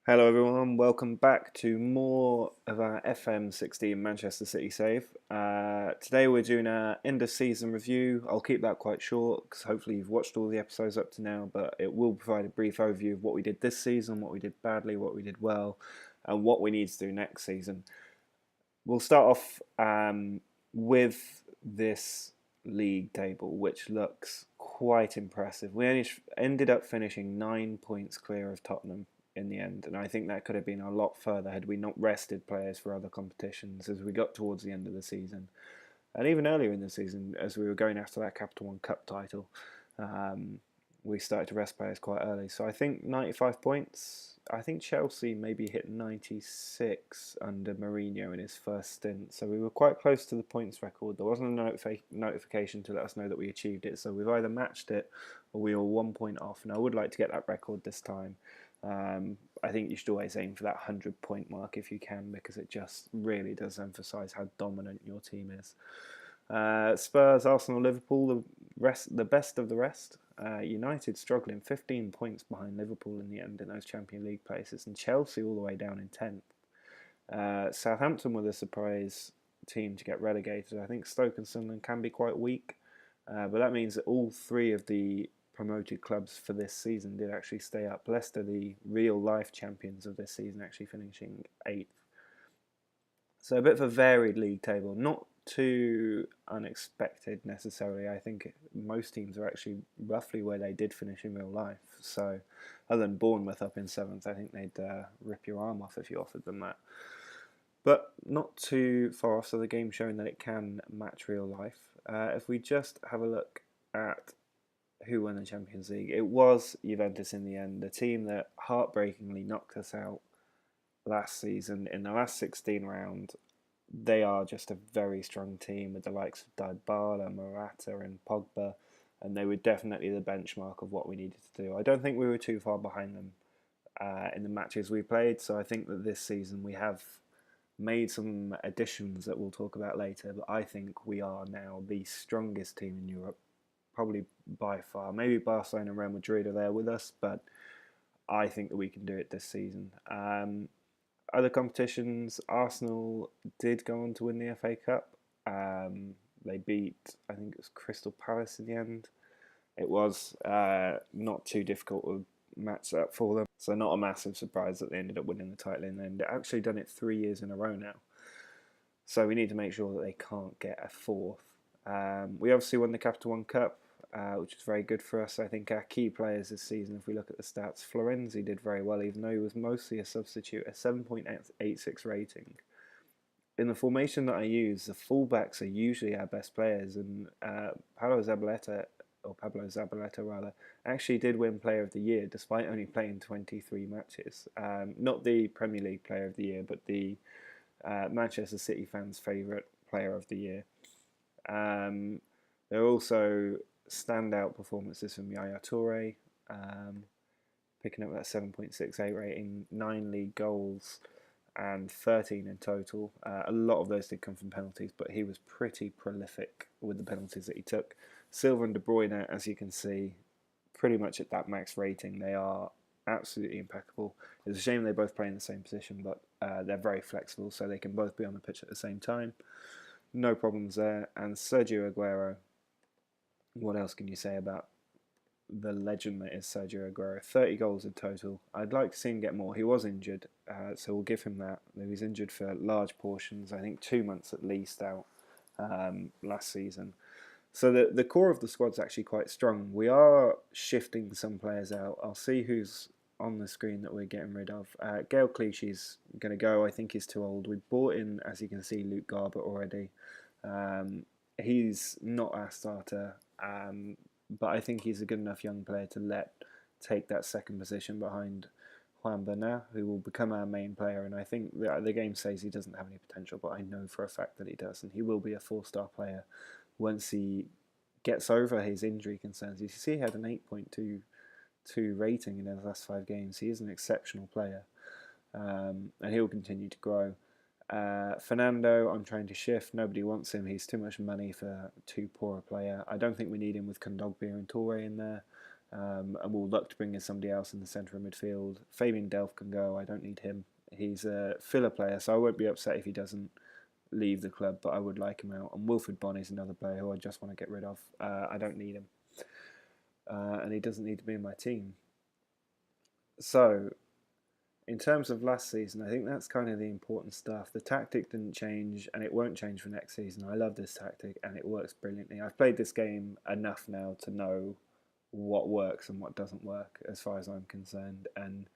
Hello everyone, welcome back to more of our FM16 Manchester City save. Today we're doing our end of season review. I'll keep that quite short because hopefully you've watched all the episodes up to now, but it will provide a brief overview of what we did this season, what we did badly, what we did well, and what we need to do next season. We'll start off with this league table, which looks quite impressive. We only ended up finishing 9 points clear of Tottenham in the end, and I think that could have been a lot further had we not rested players for other competitions as we got towards the end of the season, and even earlier in the season as we were going after that Capital One Cup title. We started to rest players quite early, so I think 95 points. I think Chelsea maybe hit 96 under Mourinho in his first stint, so we were quite close to the points record. There wasn't a notification to let us know that we achieved it, so we've either matched it or we were 1 point off, and I would like to get that record this time. I think you should always aim for that 100-point mark if you can, because it just really does emphasise how dominant your team is. Spurs, Arsenal, Liverpool, the best of the rest. United struggling, 15 points behind Liverpool in the end in those Champions League places, and Chelsea all the way down in 10th. Southampton were the surprise team to get relegated. I think Stoke and Sunderland can be quite weak, but that means that all three of the promoted clubs for this season did actually stay up. Leicester, the real life champions of this season, actually finishing 8th. So a bit of a varied league table, not too unexpected necessarily. I think most teams are actually roughly where they did finish in real life. So other than Bournemouth up in 7th, I think they'd rip your arm off if you offered them that. But not too far off, so the game's showing that it can match real life. If we just have a look at who won the Champions League, it was Juventus in the end, the team that heartbreakingly knocked us out last season in the last 16 round. They are just a very strong team with the likes of Dybala, Morata and Pogba, and they were definitely the benchmark of what we needed to do. I don't think we were too far behind them in the matches we played, so I think that this season we have made some additions that we'll talk about later, but I think we are now the strongest team in Europe, probably by far. Maybe Barcelona and Real Madrid are there with us, but I think that we can do it this season. Other competitions, Arsenal did go on to win the FA Cup. They beat, I think it was Crystal Palace in the end. It was not too difficult to match that for them. So not a massive surprise that they ended up winning the title in the end. They've actually done it 3 years in a row now. So we need to make sure that they can't get a fourth. We obviously won the Capital One Cup, which is very good for us. I think our key players this season, if we look at the stats, Florenzi did very well, even though he was mostly a substitute, a 7.86 rating. In the formation that I use, the fullbacks are usually our best players, and Pablo Zabaleta actually did win Player of the Year despite only playing 23 matches. Not the Premier League Player of the Year, but the Manchester City fans' favourite Player of the Year. There are also standout performances from Yaya Toure, picking up that 7.68 rating, 9 league goals and 13 in total. A lot of those did come from penalties, but he was pretty prolific with the penalties that he took. Silva and De Bruyne, as you can see, pretty much at that max rating. They are absolutely impeccable. It's a shame they both play in the same position, but they're very flexible, so they can both be on the pitch at the same time. No problems there. And Sergio Aguero, what else can you say about the legend that is Sergio Aguero? 30 goals in total. I'd like to see him get more. He was injured, so we'll give him that. He was injured for large portions, I think 2 months at least out last season. So the core of the squad's actually quite strong. We are shifting some players out. I'll see who's on the screen that we're getting rid of. Gael Clichy's going to go. I think he's too old. We brought in, as you can see, Luke Garbutt already. He's not our starter, but I think he's a good enough young player to let take that second position behind Juan Bernat, who will become our main player. And I think the game says he doesn't have any potential, but I know for a fact that he does, and he will be a 4-star player once he gets over his injury concerns. You see, he had an 8.22 rating in his last 5 games. He is an exceptional player, and he'll continue to grow. Fernando, I'm trying to shift. Nobody wants him. He's too much money for too poor a player. I don't think we need him with Kondogbia and Toure in there. And we'll look to bring in somebody else in the centre of midfield. Fabian Delph can go. I don't need him. He's a filler player, so I won't be upset if he doesn't leave the club, but I would like him out. And Wilfred Bonney's another player who I just want to get rid of. I don't need him. And he doesn't need to be in my team. So, in terms of last season, I think that's kind of the important stuff. The tactic didn't change, and it won't change for next season. I love this tactic, and it works brilliantly. I've played this game enough now to know what works and what doesn't work, as far as I'm concerned. And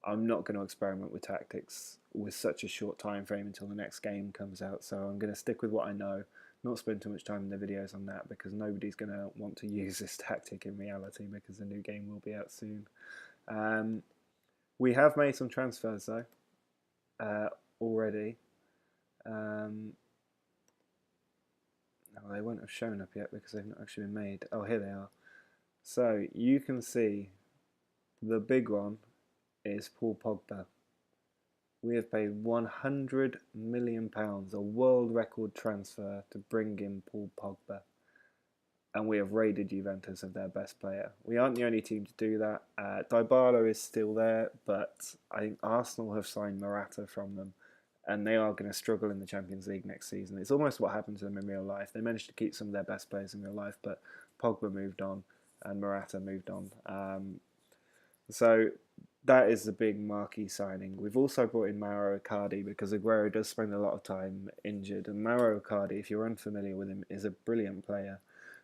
I'm not going to experiment with tactics with such a short time frame until the next game comes out. So I'm going to stick with what I know, not spend too much time in the videos on that, because nobody's going to want to use this tactic in reality, because the new game will be out soon. We have made some transfers though already. They won't have shown up yet because they've not actually been made. Oh, here they are. So you can see the big one is Paul Pogba. We have paid £100 million, a world record transfer, to bring in Paul Pogba. And we have raided Juventus of their best player. We aren't the only team to do that. Dybala is still there, but I think Arsenal have signed Morata from them, and they are going to struggle in the Champions League next season. It's almost what happened to them in real life. They managed to keep some of their best players in real life, but Pogba moved on, and Morata moved on. So that is the big marquee signing. We've also brought in Mauro Icardi because Aguero does spend a lot of time injured. And Mauro Icardi, if you're unfamiliar with him, is a brilliant player.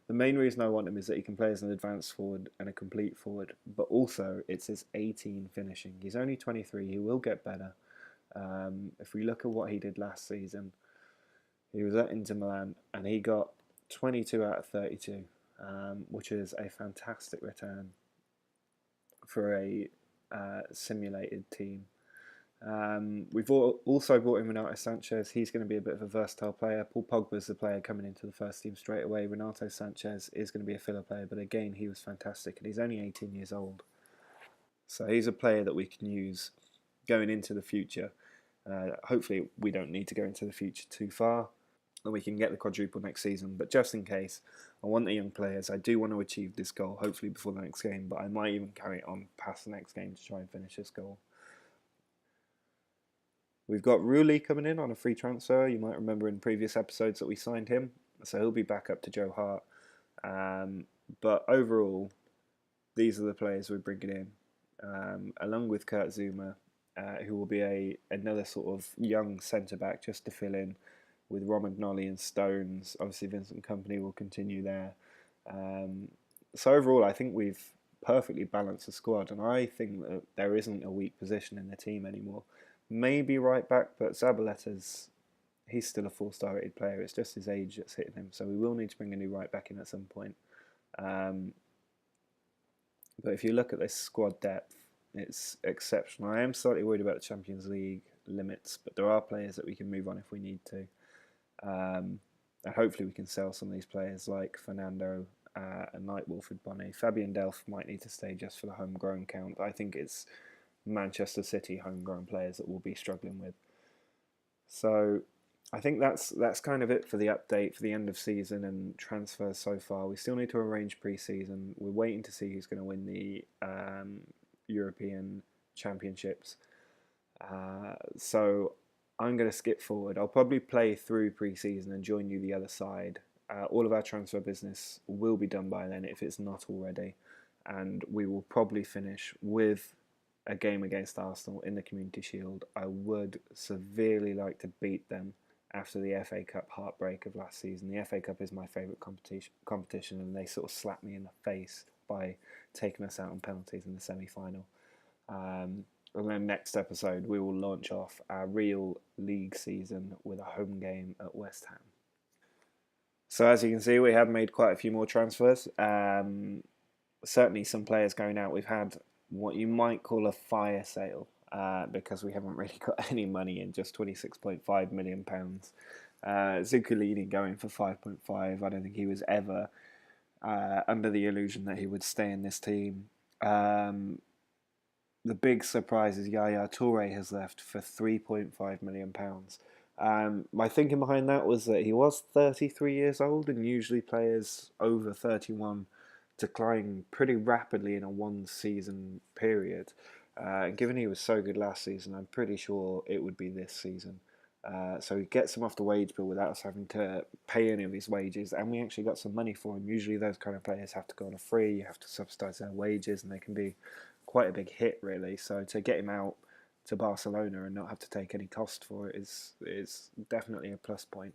The main reason I want him is that he can play as an advanced forward and a complete forward, but also it's his 18 finishing. He's only 23, he will get better. If we look at what he did last season, he was at Inter Milan and he got 22 out of 32, which is a fantastic return for a simulated team. We've also brought in Renato Sanchez. He's going to be a bit of a versatile player. Paul Pogba is the player coming into the first team straight away. Renato Sanchez is going to be a filler player, but again, he was fantastic, and he's only 18 years old. So he's a player that we can use going into the future. Hopefully, we don't need to go into the future too far, and we can get the quadruple next season. But just in case, I want the young players. I do want to achieve this goal, hopefully before the next game, but I might even carry it on past the next game to try and finish this goal. We've got Rulli coming in on a free transfer. You might remember in previous episodes that we signed him, so he'll be back up to Joe Hart. But overall, these are the players we're bringing in, along with Kurt Zouma, who will be another sort of young centre-back just to fill in with Romagnoli and Stones. Obviously, Vincent Kompany will continue there. So overall, I think we've perfectly balanced the squad, and I think that there isn't a weak position in the team anymore. Maybe right back, but Zabaletta's, he's still a 4-star rated player. It's just his age that's hitting him, so we will need to bring a new right back in at some point. But if you look at this squad depth, it's exceptional. I am slightly worried about the Champions League limits, but there are players that we can move on if we need to. And hopefully we can sell some of these players like Fernando and like Wilfred Bonney. Fabian Delph might need to stay just for the homegrown count. I think it's Manchester City homegrown players that we'll be struggling with. So I think that's kind of it for the update for the end of season and transfers so far. We still need to arrange pre-season. We're waiting to see who's going to win the European Championships. So I'm going to skip forward. I'll probably play through pre-season and join you the other side. All of our transfer business will be done by then if it's not already. And we will probably finish with a game against Arsenal in the Community Shield. I would severely like to beat them after the FA Cup heartbreak of last season. The FA Cup is my favourite competition, and they sort of slapped me in the face by taking us out on penalties in the semi-final. And then next episode we will launch off our real league season with a home game at West Ham. So as you can see, we have made quite a few more transfers. Certainly some players going out. We've had what you might call a fire sale because we haven't really got any money in, just £26.5 million. Zuccolini going for 5.5. I don't think he was ever under the illusion that he would stay in this team. The big surprise is Yaya Toure has left for £3.5 million. My thinking behind that was that he was 33 years old, and usually players over 31 decline pretty rapidly in a one-season period. And given he was so good last season, I'm pretty sure it would be this season. So he gets him off the wage bill without us having to pay any of his wages, and we actually got some money for him. Usually those kind of players have to go on a free, you have to subsidise their wages, and they can be quite a big hit, really. So to get him out to Barcelona and not have to take any cost for it is definitely a plus point.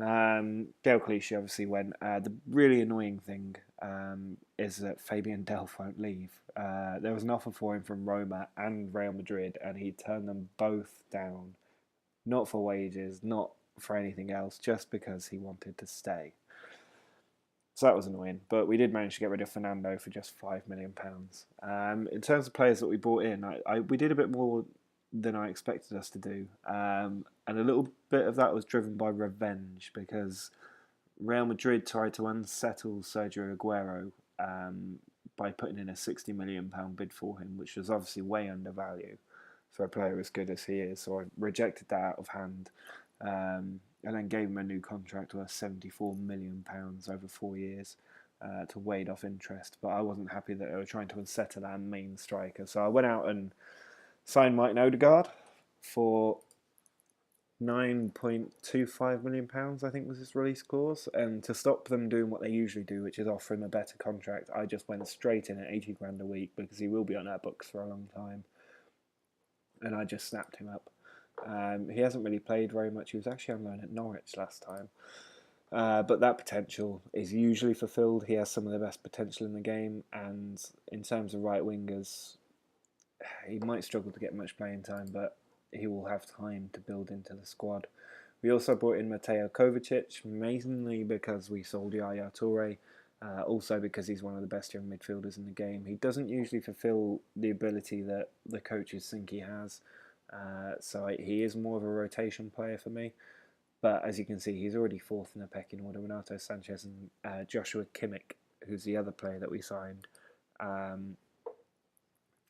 Dalglish obviously went. The really annoying thing is that Fabian Delph won't leave. There was an offer for him from Roma and Real Madrid, and he turned them both down. Not for wages, not for anything else, just because he wanted to stay. So that was annoying. But we did manage to get rid of Fernando for just £5 million. In terms of players that we brought in, we did a bit more than I expected us to do. And a little bit of that was driven by revenge, because Real Madrid tried to unsettle Sergio Aguero by putting in a £60 million bid for him, which was obviously way undervalued for a player as good as he is. So I rejected that out of hand, and then gave him a new contract worth £74 million over 4 years to wade off interest. But I wasn't happy that they were trying to unsettle our main striker. So I went out and signed Martin Odegaard for £9.25 million, I think was his release clause. And to stop them doing what they usually do, which is offer him a better contract, I just went straight in at 80 grand a week, because he will be on our books for a long time. And I just snapped him up. He hasn't really played very much. He was actually on loan at Norwich last time. But that potential is usually fulfilled. He has some of the best potential in the game. And in terms of right wingers, he might struggle to get much playing time, but he will have time to build into the squad. We also brought in Mateo Kovacic, mainly because we sold Yaya Toure. Also because he's one of the best young midfielders in the game. He doesn't usually fulfill the ability that the coaches think he has. So he is more of a rotation player for me. But as you can see, he's already fourth in the pecking order. Renato Sanchez and Joshua Kimmich, who's the other player that we signed,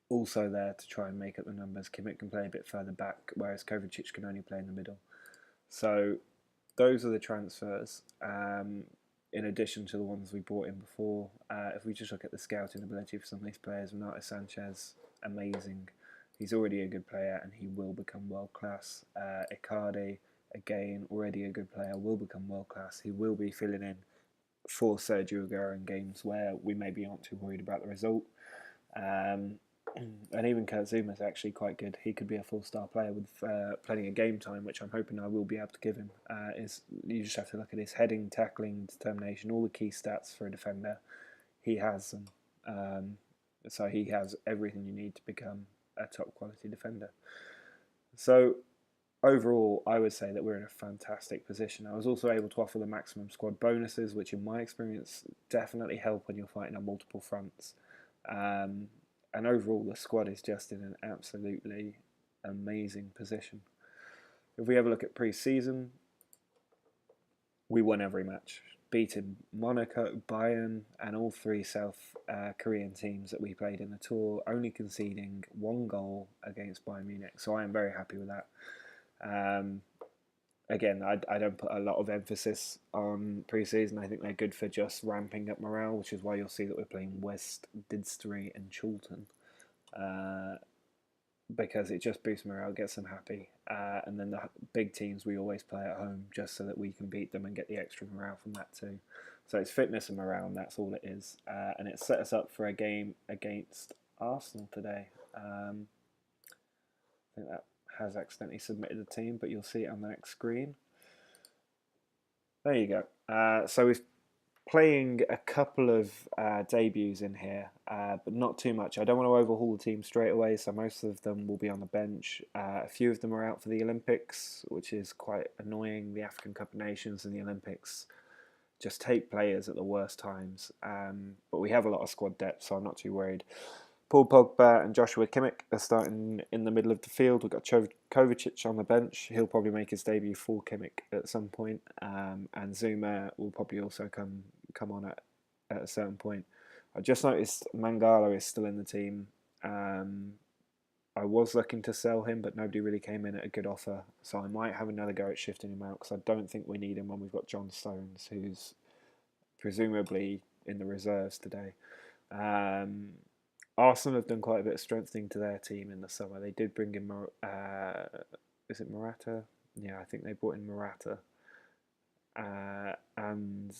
also there to try and make up the numbers. Kimmich can play a bit further back, whereas Kovacic can only play in the middle. So those are the transfers. In addition to the ones we brought in before, if we just look at the scouting ability for some of these players, Renato Sanchez, amazing. He's already a good player and he will become world class. Icardi, again, already a good player, will become world class. He will be filling in for Sergio Aguero in games where we maybe aren't too worried about the result. And even Kurt Zouma is actually quite good. He could be a full-star player with plenty of game time, which I'm hoping I will be able to give him. You just have to look at his heading, tackling, determination, all the key stats for a defender. He has them. So he has everything you need to become a top-quality defender. So overall, I would say that we're in a fantastic position. I was also able to offer the maximum squad bonuses, which in my experience definitely help when you're fighting on multiple fronts. And overall, the squad is just in an absolutely amazing position. If we have a look at pre-season, we won every match, beating Monaco, Bayern, and all three South Korean teams that we played in the tour, only conceding 1 goal against Bayern Munich. So I am very happy with that. Again, I don't put a lot of emphasis on pre-season. I think they're good for just ramping up morale, which is why you'll see that we're playing West, Didstery and Chulton. Because it just boosts morale, gets them happy. And then the big teams we always play at home just so that we can beat them and get the extra morale from that too. So it's fitness and morale, and that's all it is. And it set us up for a game against Arsenal today. I think that has accidentally submitted the team, but you'll see it on the next screen. There you go. So we're playing a couple of debuts in here, but not too much. I don't want to overhaul the team straight away, so most of them will be on the bench. A few of them are out for the Olympics, which is quite annoying. The African Cup of Nations and the Olympics just take players at the worst times. But we have a lot of squad depth, so I'm not too worried. Paul Pogba and Joshua Kimmich are starting in the middle of the field. We've got Kovacic on the bench. He'll probably make his debut for Kimmich at some point. And Zouma will probably also come on at a certain point. I just noticed Mangala is still in the team. I was looking to sell him, but nobody really came in at a good offer. So I might have another go at shifting him out, because I don't think we need him when we've got John Stones, who's presumably in the reserves today. Arsenal have done quite a bit of strengthening to their team in the summer. They did bring in, is it Morata? Yeah, I think they brought in Morata. And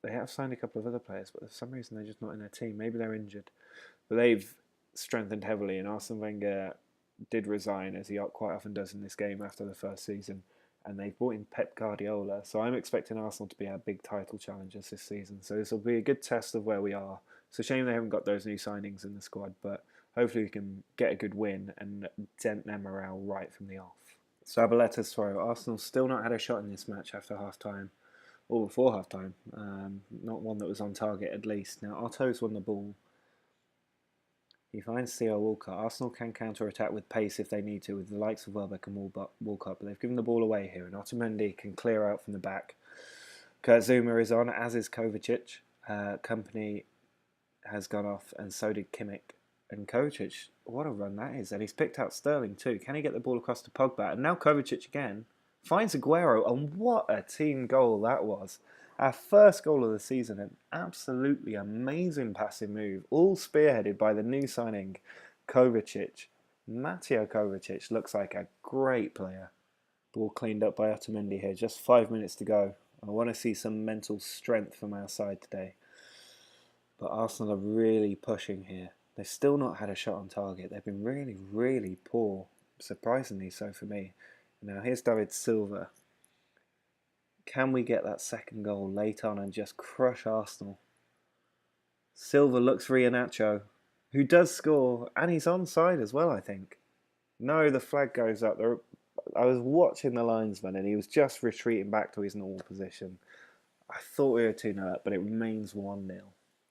they have signed a couple of other players, but for some reason they're just not in their team. Maybe they're injured. But they've strengthened heavily, and Arsene Wenger did resign, as he quite often does in this game after the first season. And they've brought in Pep Guardiola. So I'm expecting Arsenal to be our big title challengers this season. So this will be a good test of where we are. It's a shame they haven't got those new signings in the squad, but hopefully we can get a good win and dent their morale right from the off. Sabaletta's throw. Arsenal still not had a shot in this match after half-time, or before half-time. Not one that was on target at least. Now, Otto's won the ball. He finds Theo Walcott. Arsenal can counter-attack with pace if they need to, with the likes of Welbeck and Walcott, but they've given the ball away here, and Otamendi can clear out from the back. Kurt Zouma is on, as is Kovacic. Company has gone off, and so did Kimmich. And Kovacic, what a run that is. And he's picked out Sterling too. Can he get the ball across to Pogba? And now Kovacic again finds Aguero, and what a team goal that was. Our first goal of the season, an absolutely amazing passing move, all spearheaded by the new signing, Kovacic. Mateo Kovacic looks like a great player. Ball cleaned up by Otamendi here, just 5 minutes to go. I want to see some mental strength from our side today. But Arsenal are really pushing here. They've still not had a shot on target. They've been really, really poor, surprisingly so for me. Now here's David Silva. Can we get that second goal late on and just crush Arsenal? Silva looks for Iheanacho, who does score, and he's onside as well, I think. No, the flag goes up. I was watching the linesman, and he was just retreating back to his normal position. I thought we were 2-0 up, but it remains 1-0.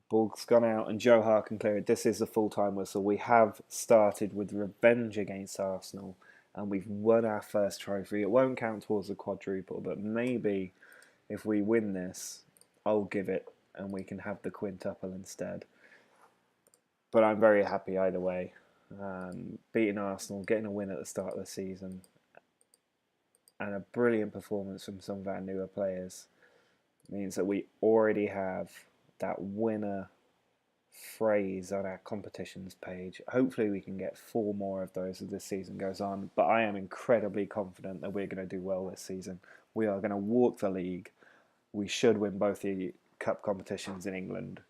Ball's gone out, and Joe Hart can clear it. This is the full-time whistle. We have started with revenge against Arsenal, and we've won our first trophy. It won't count towards the quadruple, but maybe if we win this, I'll give it and we can have the quintuple instead. But I'm very happy either way. Beating Arsenal, getting a win at the start of the season, and a brilliant performance from some of our newer players means that we already have that winner phrase on our competitions page. Hopefully we can get 4 more of those as this season goes on, but I am incredibly confident that we're going to do well this season. We are going to walk the league. We should win both the cup competitions in England,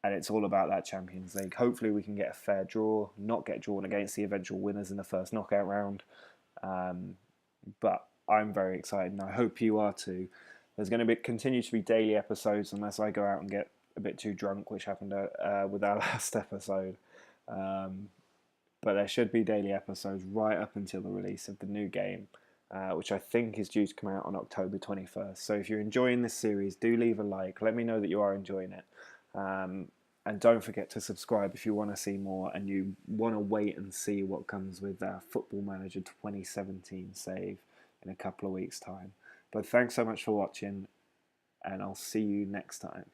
and it's all about that Champions League. Hopefully we can get a fair draw, not get drawn against the eventual winners in the first knockout round, but I'm very excited, and I hope you are too. There's going to continue to be daily episodes unless I go out and get a bit too drunk, which happened with our last episode. But there should be daily episodes right up until the release of the new game, which I think is due to come out on October 21st. So if you're enjoying this series, do leave a like. Let me know that you are enjoying it. And don't forget to subscribe if you want to see more and you want to wait and see what comes with our Football Manager 2017 save in a couple of weeks' time. But thanks so much for watching, and I'll see you next time.